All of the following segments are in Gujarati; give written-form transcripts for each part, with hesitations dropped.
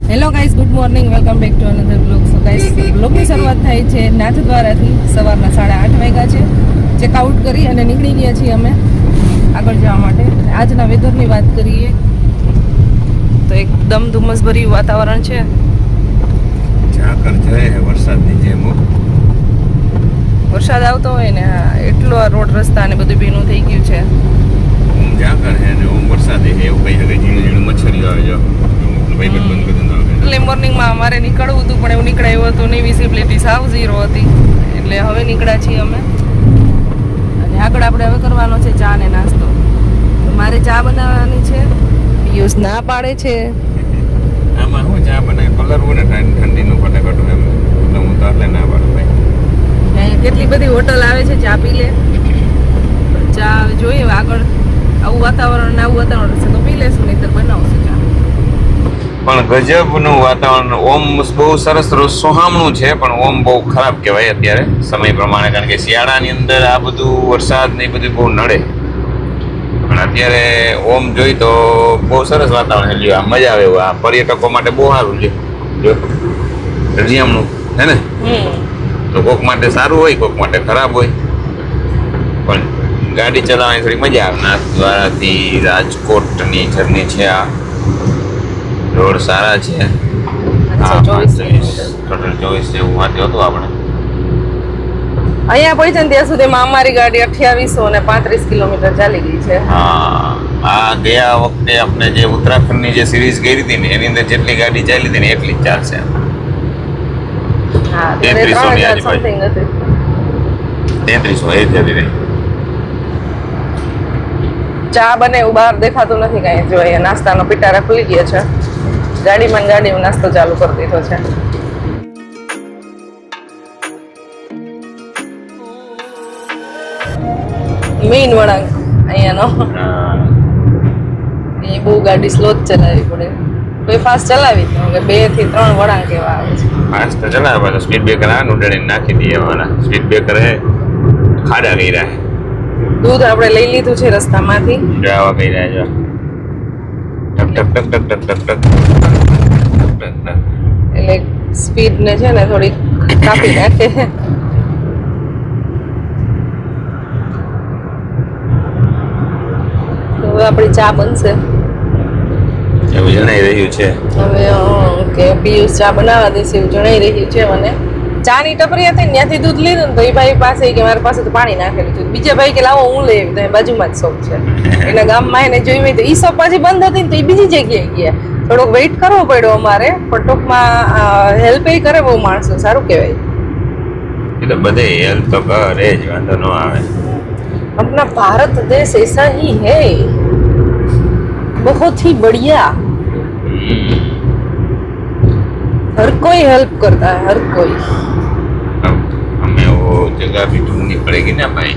Hello guys, good morning, welcome back to another blog. So guys, બ્લોગની શરૂઆત થાય છે નાથદ્વારાથી. સવારના 8:30 વાગ્યા છે. ચેકઆઉટ કરી અને નીકળી ગયા છીએ અમે આગળ જવા માટે. આજના વેધરની વાત કરીએ તો એકદમ ધુમ્મસભર્યું વાતાવરણ છે. ઝાકર જાય વરસાદની જેમ. વરસાદ આવતો હોય ને એટલો આ રોડ રસ્તા ને બધું ભીનું થઈ ગયું છે. ઓમ ઝાકર છે ને ઓમ વરસાદ છે એવું કહી શકે. ઝીણું ઝીણું મચ્છરીઓ આવે છે. ભાઈ બંધ કરી દો. એટલે મોર્નિંગમાં અમારે નીકળવું હતું પણ એવું નીકળાયું હતું નહીં. વિઝિબિલિટી સાવ ઝીરો હતી. એટલે હવે નીકળ્યા છીએ અમે અને આગળ આપણે હવે કરવાનો છે ચા ને નાસ્તો. તો મારે ચા બનાવવાની છે. પિયુષ ના પાડે છે. આમાં શું ચા બનાવી પલરવું ને ઠંડીનું ફટાકટું એમ એટલે હું તો એટલે ના પાડું ભાઈ. અહીંયા કેટલી બધી હોટલ આવે છે ચા પી લે. ચા જોઈએ આગળ આવું વાતાવરણ ને આવું વાતાવરણ હશે તો પી લેશું, નહીંતર બનાવશું ચા. પણ ગજબનું વાતાવરણ. ઓમ બહુ સરસ સોહામણું છે પણ ઓમ બહુ ખરાબ કહેવાય અત્યારે સમય પ્રમાણે, કારણ કે શિયાળાની અંદર આ બધું વરસાદ ને એ બધું બહુ નડે. પણ અત્યારે ઓમ જોઈ તો બહુ સરસ વાતાવરણ છે. આ મજા આવે એવું. આ પર્યટકો માટે બહુ સારું છે. જો રજિયામણું છે ને, તો કોક માટે સારું હોય, કોક માટે ખરાબ હોય. પણ ગાડી ચલાવવાની થોડી મજા આવે. નાથદ્વારાથી રાજકોટની જર્ની છે. આ રોડ સારા છે. ટોટલ 24 જેવું વાંચ્યું હતું આપણે. અહીંયા પહોંચે ને ત્યાં સુધીમાં અમારી ગાડી 2835 કિલોમીટર ચાલી ગઈ છે. હા, આ ગયા વખતે આપણે જે ઉત્તરાખંડની જે સિરીઝ કરી હતી ને એની અંદર જેટલી ગાડી ચાલી હતી ને એટલી જ ચાલશે. હા, 3300 ની આજુબાજુ. સમથિંગ હતી. 3300 એ જતી રહી. ચા બને એવું બહાર દેખાતું નથી કાંઈ. જો અહીંયા નાસ્તાનો પિટારા ખુલી ગયા છે. ગાડીમાં નાસ્તો ચાલુ કરી દીધો છે. મેઇન વળાંક અહીંયાનો. એ બહુ ગાડી સ્લો જ ચલાવવી પડે. કોઈ ફાસ્ટ ચલાવી તો 2 થી 3 વળાંક એવા આવે છે. ફાસ્ટ તો ચલાવે પાછો સ્પીડ બ્રેકર આ ઉડાડીને નાખી દઈએ. એવાના સ્પીડ બ્રેકર હે ખાડા કર્યા હે. દૂધ આપણે લઈ લીધું છે રસ્તામાંથી. આવા કર્યા જો ટક ટક ટક ટક ટક ટક ટક. એટલે સ્પીડ ને છે ને થોડી કાપી નાખે. હવે આપણી ચા બનશે એવું જણાઈ રહ્યું છે. હવે કે પિયુષ ચા બનાવવા દેશે એવું જણાઈ રહ્યું છે મને. ચા ની ટપરી હતી ને ત્યાંથી દૂધ લીધું ને તો એ ભાઈ પાસે કે મારી પાસે તો પાણી નાખેલું છે. બીજા ભાઈ કે લાવો હું લઈ આવી. તો બાજુમાં જ શોપ છે એના ગામમાં. એને જોઈ હોય તો એ શોપ પાછી બંધ હતી ને તો એ બીજી જગ્યાએ ગયા. થોડોક વેઇટ કરવો પડ્યો અમારે, પણ ટૂંકમાં હેલ્પ એ કરે બહુ માણસો. સારું કહેવાય. એટલે બધે હેલ્પ તો કરે જ, વાંધો ન આવે. अपना भारत देश ऐसा ही है, बहुत ही बढ़िया. हर कोई हेल्प करता है, हर कोई. हमें वो जगह भी ढूंढनी पड़ेगी ना भाई.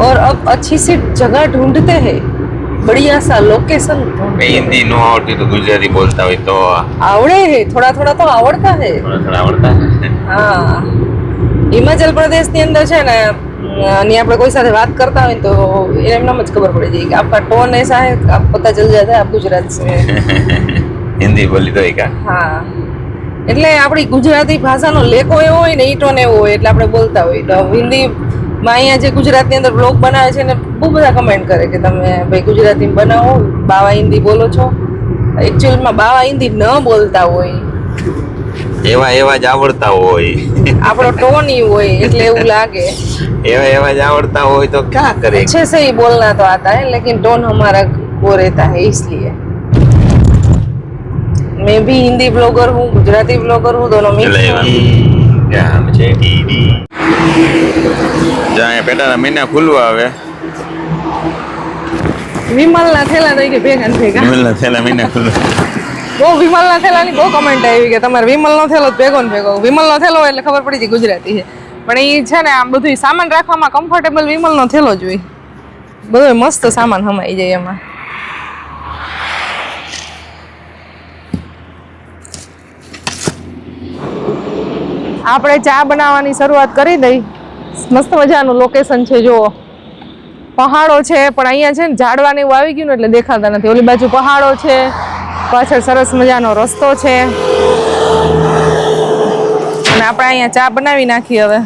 और अब अच्छी सी जगह ढूंढते हैं, बढ़िया सा लोकेशन. हिंदी नो आवड़ती तो गुजराती बोलता હોય તો आवड़े है, थोड़ा थोड़ा तो आवड़ता है. થોડા થોડા આવડતા है. हाँ, હિમાચલ પ્રદેશની અંદર છે ને, અને આપણે કોઈ સાથે વાત કરતા હોય તો એમને જ ખબર પડી જાય કે આપકા ટોન ऐसा है, आप पता चल जाता है आप गुजरात से. હિન્દી બોલી તો એકા. હા, એટલે આપણી ગુજરાતી ભાષાનો લેકો એવો હોય ને, ઈ ટોન એવો હોય એટલે આપણે બોલતા હોય. તો હિન્દીમાં અહીંયા જે ગુજરાતની અંદર બ્લોગ બનાવે છે ને બહુ બધા કમેન્ટ કરે કે તમે ભાઈ ગુજરાતી બનાવો, બાવા હિન્દી બોલો છો. એકચ્યુઅલમાં બાવા હિન્દી ન બોલતા હોય, એવા જ આવડતા હોય. આપણો ટોન ઈ હોય એટલે એવું લાગે. એવા જ આવડતા હોય તો क्या करे. अच्छे से ही बोलना तो आता है लेकिन टोन हमारा वो रहता है, इसलिए. मैं भी हिंदी ब्लॉगर हूँ, गुजराती ब्लॉगर हूँ, दोनों मिक्स हैं. જ્યાં પેટાના મહિના ખુલવા આવે. વિમલના થેલા થઈ કે ભેગા ને ભેગા. વિમલના થેલા મહિના ખુલવા. બહુ વિમલના થેલાની બહુ કમેન્ટ આવી કે તમારે વિમલનો થેલો ભેગો ને ભેગો. વિમલનો થેલો એટલે ખબર પડી જાય ગુજરાતી છે, પણ એ છે ને આમ બધું સામાન રાખવામાં કમ્ફર્ટેબલ વિમલનો થેલો જ હોય. બધો મસ્ત સામાન હમાઈ જાય એમાં. આપણે ચા બનાવવાની શરૂઆત કરી દઈ. મસ્ત મજાનું લોકેશન છે. જુઓ, પહાડો છે પણ અહીંયા છે ને ઝાડવા ને એવું આવી ગયું ને એટલે દેખાતા નથી. ઓલી બાજુ પહાડો છે, પાછળ સરસ મજાનો રસ્તો છે અને આપણે અહીંયા ચા બનાવી નાખી હવે.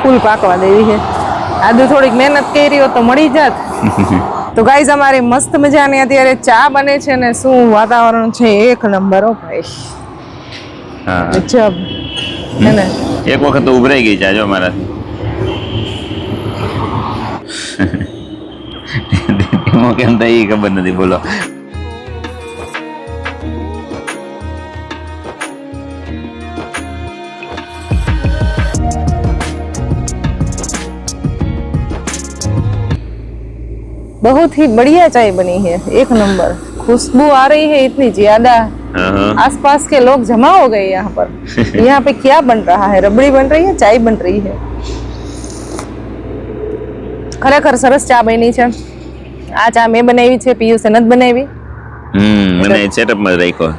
ફૂલ પાકવા દેવી છે. આદુ થોડીક મહેનત કરી હોત તો મળી જાત. તો ગાઈઝ અમારી મસ્ત મજાની અત્યારે ચા બને છે ને શું વાતાવરણ છે એક નંબર. ઓ ભાઈ હા ગજબ હે ને. એક વખત તો ઉભરાઈ ગઈ ચા જો મારાથી. કેમ થાય એ ખબર નથી. બોલો. बहुत ही बढ़िया चाय बनी है, एक नंबर. खुशबू आ रही है इतनी ज्यादा. आसपास के लोग जमा हो गए यहाँ पर. यहाँ पे क्या बन रहा है? रबड़ी बन रही है, चाय बन रही है. ખરેખર સરસ ચા બની છે. આ ચા મેં બનાવી છે, પિયુષે નથી બનાવી. મને સેટઅપમાં રાખ્યો.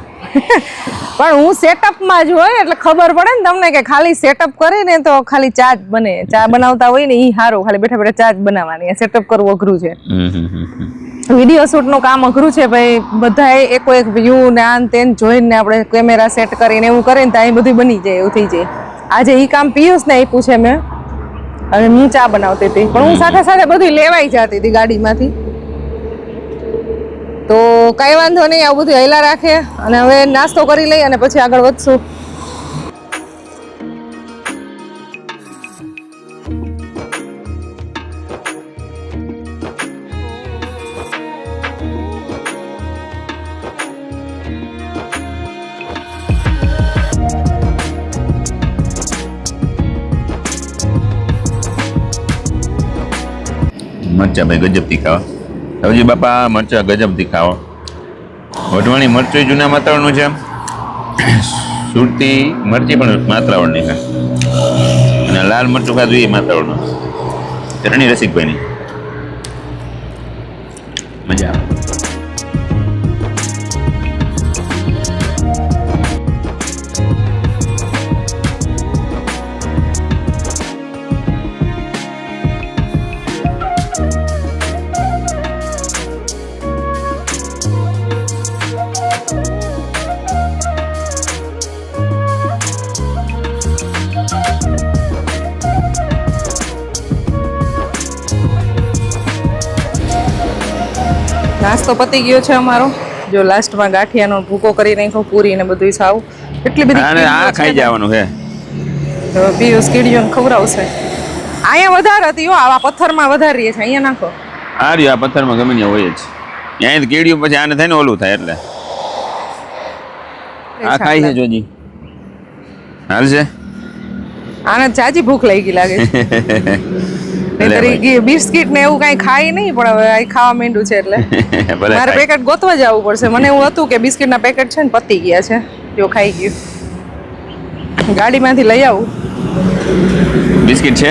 પણ હું સેટઅપમાં જ હોય એટલે ખબર પડે ને તમને કે ખાલી સેટઅપ કરીને તો ખાલી ચા જ બને. ચા બનાવતા હોય ને ઈ સારું, ખાલી બેઠા બેઠા ચા જ બનાવવાની. સેટઅપ કરવું અઘરું છે. વિડીયો શૂટ નું કામ અઘરું છે ભાઈ. બધા એકો એક વ્યૂ ને આન તેન જોઈને આપણે કેમેરા સેટ કરીને એવું કરે ને તો અહીં બધું બની જાય, એવું થઈ જાય. આજે ઈ કામ પિયુષ ને આપ્યું છે મેં, અને હું ચા બનાવતી હતી પણ હું સાથે સાથે બધું લેવાઈ જતી હતી ગાડીમાંથી. તો કઈ વાંધો નહીં, આવું બધું હેલા રાખે અને હવે નાસ્તો કરી લઈ અને પછી આગળ વધશું. મરચા ભાઈ ગજબ તીખાવા. સૌજી બાપા મરચા ગજબ તીખાવા. વઢવાણી મરચું જૂના માત્રાનું છે. સુરતી મરચી પણ માત્રાવળની છે. અને લાલ મરચું ખાધું એ માત્રાવળનું. ચટણી રસિકભાઈની મજા આવે. નાસ્તો પતી ગયો છે અમારો. જો લાસ્ટમાં ગાંઠિયાનો ભૂકો કરી નાખ્યો, પૂરી ને બધું સાવ. એટલી બધી અને આ ખાઈ જવાનું છે. તો પિયુષ કીડીઓને ખવડાવશે. અહીંયા વધારે હતી હો, આવા પથ્થરમાં વધારીએ છે. અહીંયા નાખો. આ રહ્યું આ પથ્થરમાં ગમે ત્યાં હોય જ. ત્યાં કીડીઓ પછી આને થાય ને ઓલું થાય એટલે આ ખાઈ છે જોજી. હાલ છે. આને જાજી ભૂખ લાગી લાગે છે. બિસ્કિટ ને એવું કઈ ખાઈ નહીં, પણ હવે આ ખાવા માંડ્યું છે એટલે મારે પેકેટ ગોતવા જવું પડશે. મને એવું હતું કે બિસ્કિટ ના પેકેટ છે ને પતી ગયા છે. જો ખાઈ ગયું, ગાડીમાંથી લઈ આવું. બિસ્કિટ છે,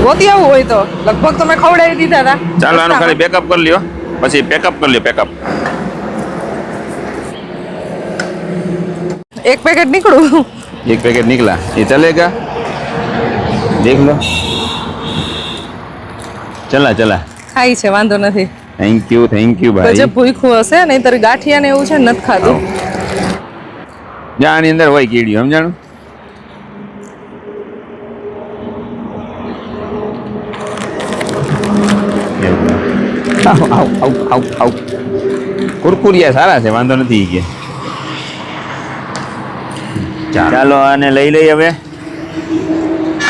ગોતી આવું હોય તો. લગભગ તો મેં ખવડાવી દીધા હતા. ચાલો આનું ખાલી બેકઅપ કરી લ્યો, પછી પેકઅપ કરી લ્યો. પેકઅપ એક પેકેટ નીકળું. एक पैकेट निकला, ये चलेगा? देख लो. चला चला. ખાઈ છે, વાંધો નથી. થેન્ક યુ ભાઈ. ગજબ ભૂખ્યું હશે ને, નહીંતર ગાંઠિયા ને એવું છે નથી ખાધું. આની અંદર હોય કીડીઓ, સમજાણું? આવ આવ આવ આવ આવ. કુરકુરિયા સારા છે, વાંધો નથી કે. ચાલો આને લઈ લઈ હવે.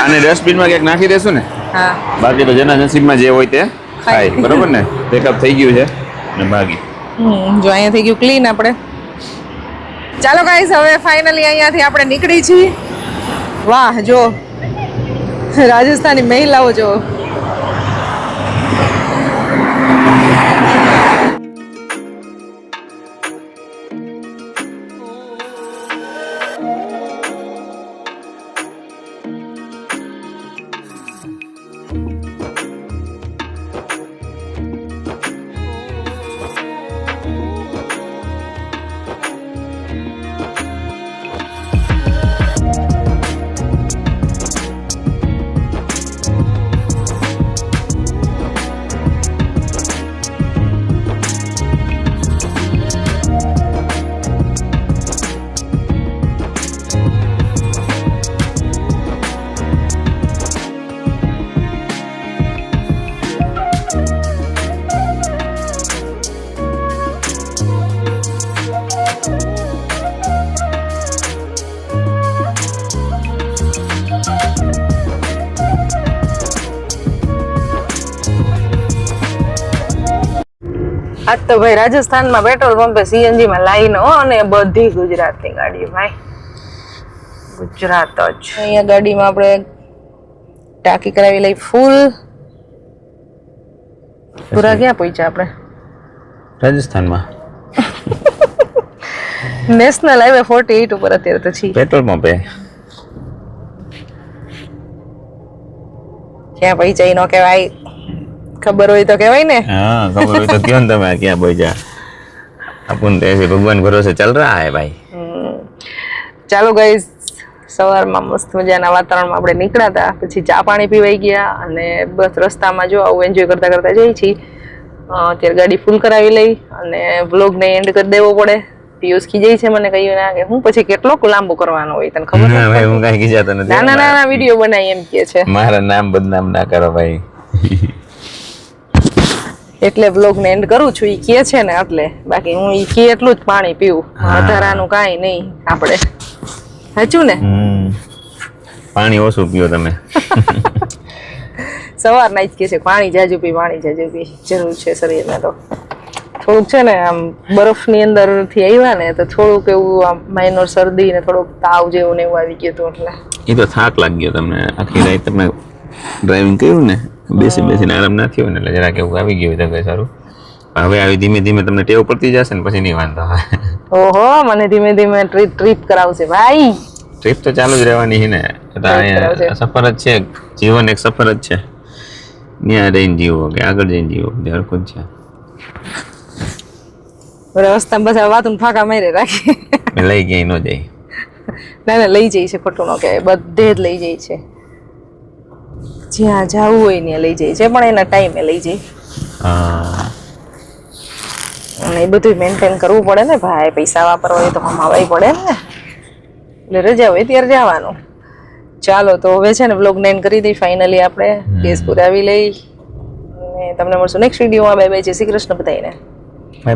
આને ડસ્ટબિનમાં ક્યાંક નાખી દેશું ને. હા, બાકી તો જેના નસીબમાં જે હોય તે ખાય. બરોબર ને? પેકઅપ થઈ ગયું છે ને બાકી. જો અહીંયા થઈ ગયું ક્લીન આપણે. ચાલો ગાઈસ, હવે ફાઇનલી અહીંયાથી આપણે નીકળી છીએ. વાહ, જો રાજસ્થાની મહિલાઓ જો. આજ તો ભાઈ રાજસ્થાનમાં પેટ્રોલ પંપે સીએનજી માં લાઈનો અને બધી ગુજરાતની ગાડી ભાઈ ગુજરાત જ અહીંયા ગાડીમાં આપણે ટાંકી કરાવી લઈ ફૂલ પૂરા ક્યાં પહોંચ્યા આપણે રાજસ્થાનમાં નેશનલ હાઈવે 48 ઉપર અત્યારે તો છીએ પેટ્રોલ પંપે ક્યાં પહોંચાઈ નો કહેવાય ખબર હોય તો કહેવાય ને हाँ खबर हुई तो क्यों તમે ક્યાં પહોંચ્યા अपन तो ऐसे भगवान भरोसे चल रहा है भाई ચાલો ગાઈઝ સવારમાં મસ્ત મજાના વાતાવરણમાં આપણે નીકળ્યા હતા પછી ચા પાણી પીવાઈ ગયા અને બસ રસ્તામાં જો આવું એન્જોય કરતા કરતા જઈ છીએ અત્યારે ગાડી ફૂલ કરાવી લઈ અને વ્લોગને એન્ડ કરી દેવો પડે પિયુષ ખીજાઈ છે મને કહ્યું ના કે હું પછી કેટલો લાંબો કરવાનો હોય તને ખબર ના ભાઈ હું કાંઈ ખીજાતો નથી નાના નાના વિડીયો બનાવી એમ કે છે મારા નામ બદનામ ના કરો ભાઈ એટલે વ્લોગને એન્ડ કરું છું ઈ કહે છે ને એટલે બાકી હું ઈ કહે એટલું જ પાણી પીવું વધારાનું કાંઈ નહીં આપણે સાચું ને પાણી ઓછું પીઓ તમે સવારના જ કહે છે પાણી જાજુ પી જરૂર છે શરીરને તો થોડુંક છે ને આમ બરફની અંદરથી આવ્યા ને તો થોડુંક એવું આમ માઇનોર શરદી ને થોડુંક તાવ જેવું ને એવું આવી ગયું હતું એટલે એ તો થાક લાગ્યો તમને આખી રાત તમે ડ્રાઇવિંગ કર્યું ને બેસીને આરામ ના થયો ને એટલે જરાક એવું આવી ગયું તો કઈ સારું હવે આવી ધીમે ધીમે તમને ટેવ પડતી જશે ને પછી નહીં વાંધો આવે ઓહો મને ધીમે ધીમે ટ્રીપ કરાવશે ભાઈ ટ્રીપ તો ચાલુ જ રહેવાની છે ને સફર જ છે જીવન એક સફર જ છે ત્યાં રહીને જીવો કે આગળ જઈને જીવો હરખું જ છે રસ્તા બધા વાતું ફાંકા મારી રાખી લઈ ગયા ન જાય ના લઈ જાય છે ખોટું ન કહેવાય બધે જ લઈ જાય છે જ્યાં જવું હોય ત્યાં લઈ જાય છે પણ એના ટાઈમે લઈ જાય અને એ બધું મેન્ટેન કરવું પડે ને ભાઈ પૈસા વાપરવા હોય તો કમાવાય પડે ને એટલે રજા હોય ત્યારે જવાનું ચાલો તો હવે છે ને વ્લોગ એન્ડ કરી દઈ ફાઇનલી આપણે ગેસ પુરાવી લઈ અને તમને મળશું નેક્સ્ટ વિડીયોમાં બાય બાય જય શ્રી કૃષ્ણ બધાને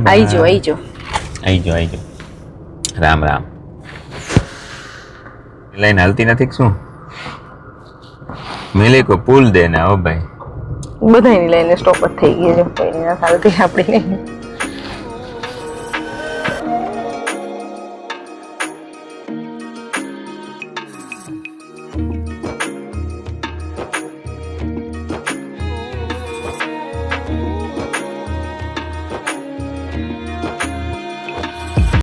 આઈજો રામ રામ લાઈન હાલતી નથી કે શું મેલે કો પુલ દેના હો ભાઈ બધાની લાઈને સ્ટોપ જ થઈ ગઈ છે કોઈની ના ચાલતી આપણી નહીં